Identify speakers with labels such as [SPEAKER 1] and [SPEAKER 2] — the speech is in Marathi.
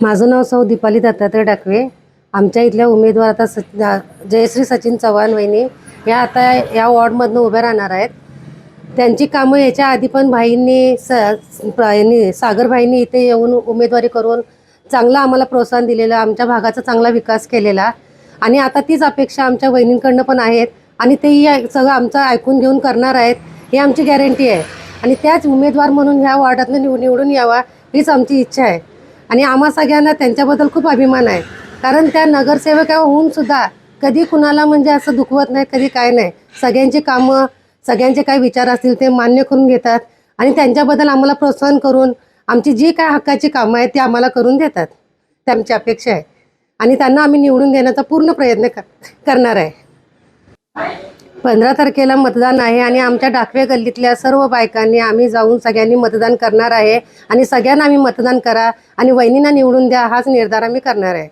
[SPEAKER 1] माझं नाव सौ दीपाली दत्तात्रय डाकवे। आमच्या इथल्या उमेदवार आता जयश्री सचिन चव्हाण वहिनी या आता या वॉर्डमधनं उभ्या राहणार आहेत। त्यांची कामं याच्या आधी पण भाईंनी सागरभाईंनी इथे येऊन उमेदवारी करून चांगला आम्हाला प्रोत्साहन दिलेलं, आमच्या भागाचा चांगला विकास केलेला आणि आता तीच अपेक्षा आमच्या वहिनींकडनं पण आहेत आणि तेही सगळं आमचं ऐकून घेऊन करणार आहेत ही आमची गॅरंटी आहे। आणि त्याच उमेदवार म्हणून ह्या वॉर्डातनं निवडून यावा हीच आमची इच्छा आहे। आणि आम्हा सगळ्यांना त्यांच्याबद्दल खूप अभिमान आहे, कारण त्या नगरसेवक होऊन सुद्धा कधी कुणाला म्हणजे असं दुखवत नाही, कधी काय नाही। सगळ्यांची कामं, सगळ्यांचे काय विचार असतील ते मान्य करून घेतात आणि त्यांच्याबद्दल आम्हाला प्रोत्साहन करून आमची जी काय हक्काची कामं आहेत ती आम्हाला करून देतात। ते आमची अपेक्षा आहे आणि त्यांना आम्ही निवडून देण्याचा पूर्ण प्रयत्न करणार आहे। 15 तारखेला मतदान आहे आणि आमच्या डाकवे गल्लीतल्या सर्व बायकांनी आम्ही जाऊन सगळ्यांनी मतदान करणार आहे आणि सगळ्यांना आम्ही मतदान करा आणि वहिनींना निवडून द्या हाच निर्धार आम्ही करणार आहे।